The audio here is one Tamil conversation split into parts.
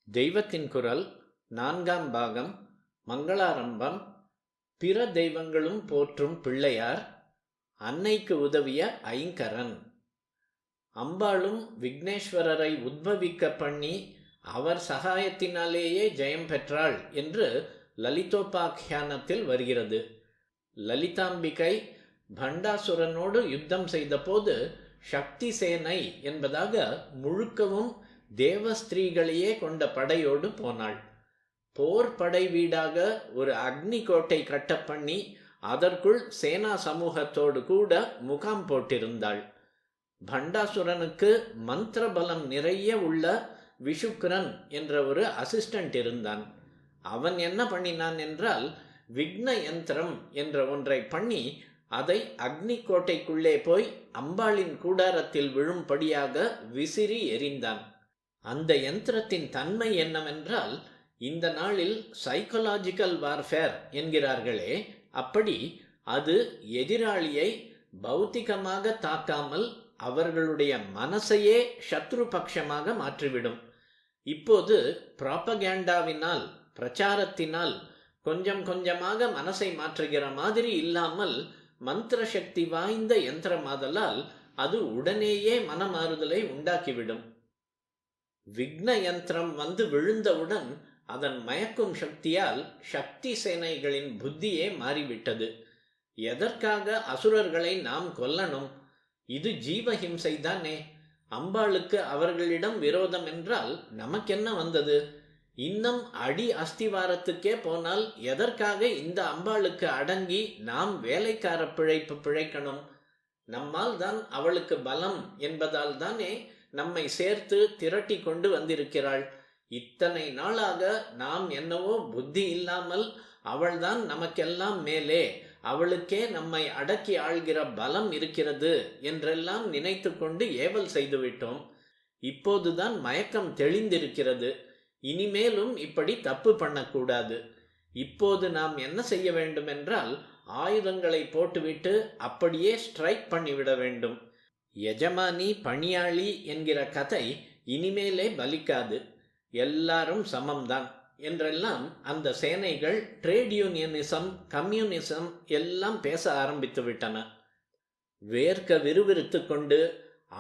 தெய்வத்தின் குரல் நான்காம் பாகம். மங்களாரம்பம். பிற தெய்வங்களும் போற்றும் பிள்ளையார். அன்னைக்கு உதவிய ஐங்கரன். அம்பாளும் விக்னேஸ்வரரை உத்பவிக்க பண்ணி அவர் சகாயத்தினாலேயே ஜெயம் பெற்றாள் என்று லலிதோபாக்கியானத்தில் வருகிறது. லலிதாம்பிகை பண்டாசுரனோடு யுத்தம் செய்தபோது சக்தி சேனை என்பதாக முழுக்கவும் தேவஸ்திரீகளையே கொண்ட படையோடு போனாள். போர் படை வீடாக ஒரு அக்னி கோட்டை கட்ட பண்ணி அதற்குள் சேனா சமூகத்தோடு கூட முகாம் போட்டிருந்தாள். பண்டாசுரனுக்கு மந்திர பலம் நிறைய உள்ள விஷுக்ரன் என்ற ஒரு அசிஸ்டன்ட் இருந்தான். அவன் என்ன பண்ணினான் என்றால், விக்ன யந்திரம் என்ற ஒன்றை பண்ணி அதை அக்னி கோட்டைக்குள்ளே போய் அம்பாளின் கூடாரத்தில் விழும்படியாக விசிறி எறிந்தான். அந்த யந்திரத்தின் தன்மை என்னவென்றால், இந்த நாளில் சைக்கலாஜிக்கல் வார்ஃபேர் என்கிறார்களே, அப்படி அது எதிராளியை பௌத்திகமாக தாக்காமல் அவர்களுடைய மனசையே சத்ரு பட்சமாக மாற்றிவிடும். இப்போது ப்ராபகேண்டாவினால், பிரச்சாரத்தினால் கொஞ்சம் கொஞ்சமாக மனசை மாற்றுகிற மாதிரி இல்லாமல் மந்திர சக்தி வாய்ந்த யந்திரமாதலால் அது உடனேயே மனமாறுதலை உண்டாக்கிவிடும். விக்ன யந்திரம் வந்து விழுந்தவுடன் அதன் மயக்கும் சக்தியால் சக்தி சேனைகளின் புத்தியே மாறிவிட்டது. எதற்காக அசுரர்களை நாம் கொல்லணும்? இது ஜீவஹிம்சை தானே. அம்பாளுக்கு அவர்களிடம் விரோதம் என்றால் நமக்கென்ன வந்தது? இன்னும் அடி அஸ்திவாரத்துக்கே போனால் எதற்காக இந்த அம்பாளுக்கு அடங்கி நாம் வேலைக்கார பிழைப்பு பிழைக்கணும்? நம்மால் தான் அவளுக்கு பலம் என்பதால் தானே நம்மை சேர்த்து திரட்டி கொண்டு வந்திருக்கிறாள். இத்தனை நாளாக நாம் என்னவோ புத்தி இல்லாமல் அவள்தான் நமக்கெல்லாம் மேலே, அவளுக்கே நம்மை அடக்கி ஆள்கிற பலம் இருக்கிறது என்றெல்லாம் நினைத்து கொண்டு ஏவல் செய்துவிட்டோம். இப்போதுதான் மயக்கம் தெளிந்திருக்கிறது. இனிமேலும் இப்படி தப்பு பண்ணக்கூடாது. இப்போது நாம் என்ன செய்ய வேண்டும் என்றால், ஆயுதங்களை போட்டுவிட்டு அப்படியே ஸ்ட்ரைக் பண்ணிவிட வேண்டும். எஜமானி பணியாளி என்கிற கதை இனிமேலே பலிக்காது. எல்லாரும் சமம்தான் என்றெல்லாம் அந்த சேனைகள் ட்ரேட் யூனியனிசம், கம்யூனிசம் எல்லாம் பேச ஆரம்பித்து விட்டன. வேர்க்க விறுவிறுத்து கொண்டு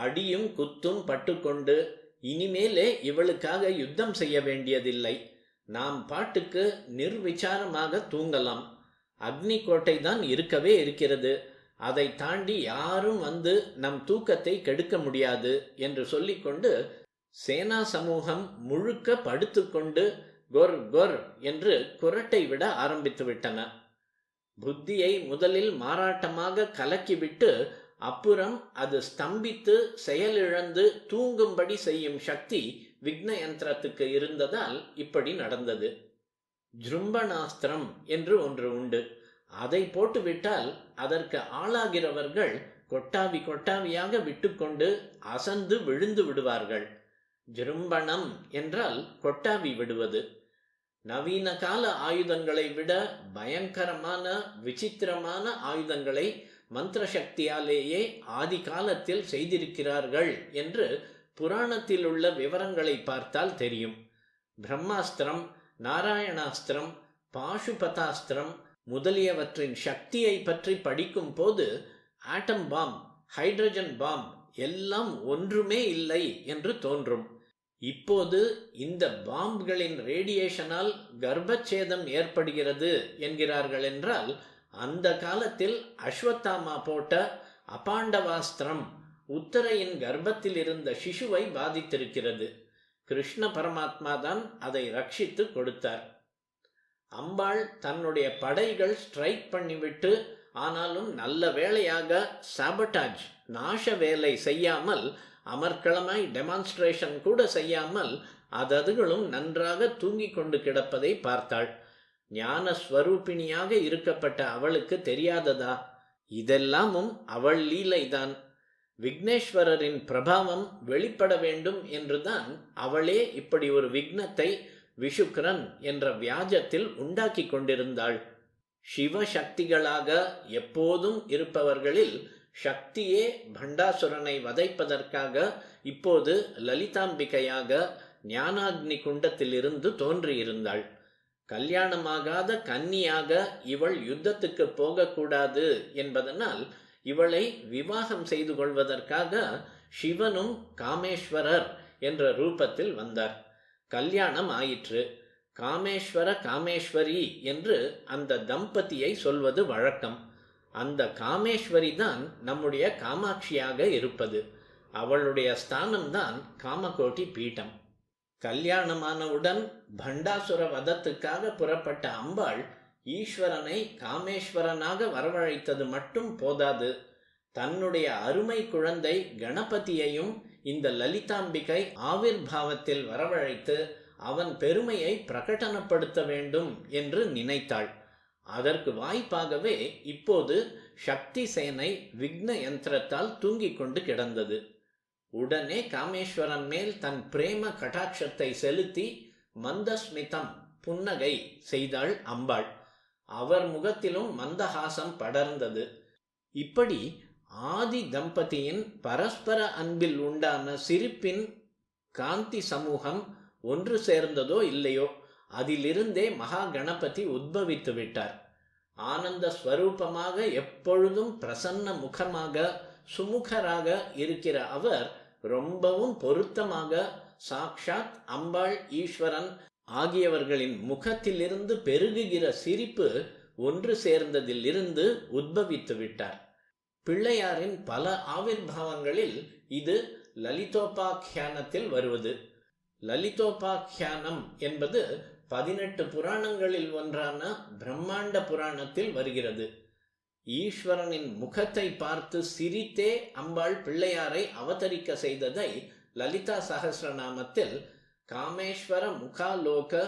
அடியும் குத்தும் பட்டுக்கொண்டு இனிமேலே இவளுக்காக யுத்தம் செய்ய வேண்டியதில்லை, நாம் பாட்டுக்கு நிர்விசாரமாக தூங்கலாம். அக்னி கோட்டை தான் இருக்கவே இருக்கிறது, அதை தாண்டி யாரும் வந்து நம் தூக்கத்தை கெடுக்க முடியாது என்று சொல்லிக்கொண்டு சேனா சமூகம் முழுக்க படுத்துக்கொண்டு கொர் கொர் என்று குரட்டை விட ஆரம்பித்து விட்டன. புத்தியை முதலில் மாறாட்டமாக கலக்கிவிட்டு அப்புறம் அது ஸ்தம்பித்து செயலிழந்து தூங்கும்படி செய்யும் சக்தி விக்ன யந்திரத்துக்கு இருந்ததால் இப்படி நடந்தது. ஜும்பனாஸ்திரம் என்று ஒன்று உண்டு. அதை போட்டுவிட்டால் அதற்கு ஆளாகிறவர்கள் கொட்டாவி கொட்டாவியாக விட்டுக்கொண்டு அசந்து விழுந்து விடுவார்கள். ஜிரும்பணம் என்றால் கொட்டாவி விடுவது. நவீன கால ஆயுதங்களை விட பயங்கரமான விசித்திரமான ஆயுதங்களை மந்திர சக்தியாலேயே ஆதி காலத்தில் செய்திருக்கிறார்கள் என்று புராணத்தில் உள்ள விவரங்களை பார்த்தால் தெரியும். பிரம்மாஸ்திரம், நாராயணாஸ்திரம், பாசுபதாஸ்திரம் முதலியவற்றின் சக்தியை பற்றி படிக்கும் போது ஆட்டம் பாம், ஹைட்ரஜன் பாம் எல்லாம் ஒன்றுமே இல்லை என்று தோன்றும். இப்போது இந்த பாம்புகளின் ரேடியேஷனால் கர்ப்பச்சேதம் ஏற்படுகிறது என்கிறார்கள் என்றால், அந்த காலத்தில் அஸ்வத்தாமா போட்ட அபாண்டவாஸ்திரம் உத்தரையின் கர்ப்பத்தில் இருந்த சிசுவை பாதித்திருக்கிறது. கிருஷ்ண பரமாத்மா தான் அதை ரட்சித்து கொடுத்தார். அம்பாள் தன்னுடைய படைகள் ஸ்ட்ரைக் பண்ணிவிட்டு, ஆனாலும் நல்ல வேளையாக சாபட்டாஜ், நாச வேலை செய்யாமல், அமர்க்களமாய் டெமான்ஸ்ட்ரேஷன் கூட செய்யாமல் அதுகளும் நன்றாக தூங்கிக் கொண்டு கிடப்பதை பார்த்தாள். ஞான ஸ்வரூபிணியாக இருக்கப்பட்ட அவளுக்கு தெரியாததா? இதெல்லாமும் அவள் லீலைதான். விக்னேஸ்வரரின் பிரபாவம் வெளிப்பட வேண்டும் என்றுதான் அவளே இப்படி ஒரு விக்னத்தை விஷுக்ரன் என்ற வியாஜத்தில் உண்டாக்கி கொண்டிருந்தாள். சிவசக்திகளாக எப்போதும் இருப்பவர்களில் சக்தியே பண்டாசுரனை வதைப்பதற்காக இப்போது லலிதாம்பிகையாக ஞானாக்னி குண்டத்திலிருந்து தோன்றியிருந்தாள். கல்யாணமாகாத கன்னியாக இவள் யுத்தத்துக்கு போகக்கூடாது என்பதனால் இவளை விவாகம் செய்து கொள்வதற்காக சிவனும் காமேஸ்வரர் என்ற ரூபத்தில் வந்தார். கல்யாணம் ஆயிற்று. காமேஸ்வர காமேஸ்வரி என்று அந்த தம்பதியை சொல்வது வழக்கம். அந்த காமேஸ்வரி தான் நம்முடைய காமாட்சியாக இருப்பது. அவளுடைய ஸ்தானம்தான் காமகோட்டி பீடம். கல்யாணமானவுடன் பண்டாசுர வதத்துக்காக புறப்பட்ட அம்பாள் ஈஸ்வரனை காமேஸ்வரனாக வரவழைத்தது மட்டும் போதாது, தன்னுடைய அருமை குழந்தை கணபதியையும் இந்த லலிதாம்பிகை ஆவிர்பாவத்தில் வரவழைத்து அவன் பெருமையை பிரகடனப்படுத்த வேண்டும் என்று நினைத்தாள். அதற்கு வாய்ப்பாகவே இப்போது சக்தி சேனை விக்ன யந்திரத்தால் தூங்கிக் கொண்டு கிடந்தது. உடனே காமேஸ்வரன் மேல் தன் பிரேம கடாட்சத்தை செலுத்தி மந்தஸ்மிதம் புன்னகை செய்தாள் அம்பாள். அவர் முகத்திலும் மந்தஹாசம் படர்ந்தது. இப்படி ஆதி தம்பதியின் பரஸ்பர அன்பில் உண்டான சிரிப்பின் காந்தி சமூகம் ஒன்று சேர்ந்ததோ இல்லையோ, அதிலிருந்தே மகா கணபதி உத்பவித்து விட்டார். ஆனந்த ஸ்வரூபமாக எப்பொழுதும் பிரசன்ன முகமாக சுமுகராக இருக்கிற அவர் ரொம்பவும் பொருத்தமாக சாக்ஷாத் அம்பாள் ஈஸ்வரன் ஆகியவர்களின் முகத்திலிருந்து பெருகுகிற சிரிப்பு ஒன்று சேர்ந்ததிலிருந்து உத்பவித்து விட்டார். பிள்ளையாரின் பல ஆவிர்பாவங்களில் இது லலிதோபாக்கியானத்தில் வருவது. லலிதோபாக்கியானம் என்பது 18 புராணங்களில் ஒன்றான பிரம்மாண்ட புராணத்தில் வருகிறது. ஈஸ்வரனின் முகத்தை பார்த்து சிரித்தே அம்பாள் பிள்ளையாரை அவதரிக்க செய்ததை லலிதா சகஸ்ரநாமத்தில் காமேஸ்வர முகாலோக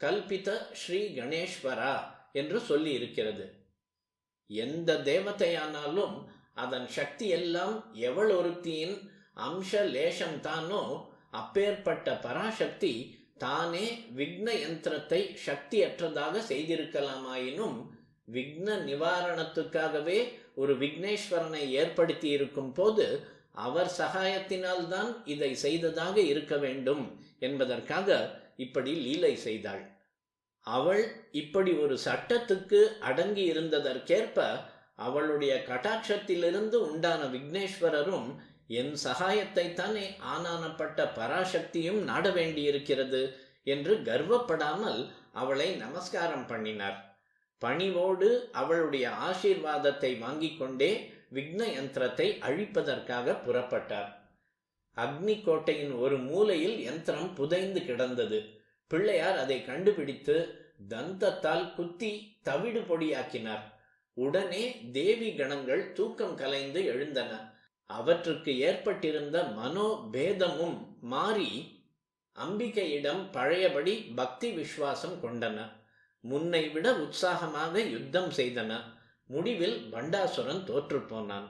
கல்பித ஸ்ரீ கணேஸ்வரா என்று சொல்லி இருக்கிறது. எந்த தேவதையானாலும் அதன் சக்தி எல்லாம் எவள் ஒருத்தியின் அம்ச லேசம் தானோ, அப்பேற்பட்ட பராசக்தி தானே விக்ன யந்திரத்தை சக்தியற்றதாக செய்திருக்கலாமாயினும் விக்ன நிவாரணத்துக்காகவே ஒரு விக்னேஸ்வரனை ஏற்படுத்தி இருக்கும் போது அவர் சகாயத்தினால்தான் இதை செய்ததாக இருக்க வேண்டும் என்பதற்காக இப்படி லீலை செய்தாள். அவள் இப்படி ஒரு சட்டத்துக்கு அடங்கி இருந்ததற்கேற்ப அவளுடைய கடாட்சத்திலிருந்து உண்டான விக்னேஸ்வரரும் என் சகாயத்தை தானே ஆனானப்பட்ட பராசக்தியும் நாட வேண்டியிருக்கிறது என்று கர்வப்படாமல் அவளை நமஸ்காரம் பண்ணினார். பணிவோடு அவளுடைய ஆசீர்வாதத்தை வாங்கிக் கொண்டே விக்ன யந்திரத்தை அழிப்பதற்காக புறப்பட்டார். அக்னி கோட்டையின் ஒரு மூலையில் யந்திரம் புதைந்து கிடந்தது. பிள்ளையார் அதை கண்டுபிடித்து தந்தத்தால் குத்தி தவிடு பொடியாக்கினார். உடனே தேவி கணங்கள் தூக்கம் கலைந்து எழுந்தன. அவற்றுக்கு ஏற்பட்டிருந்த மனோபேதமும் மாறி அம்பிகையிடம் பழையபடி பக்தி விசுவாசம் கொண்டன. முன்னை விட உற்சாகமாக யுத்தம் செய்தன. முடிவில் பண்டாசுரன் தோற்று போனான்.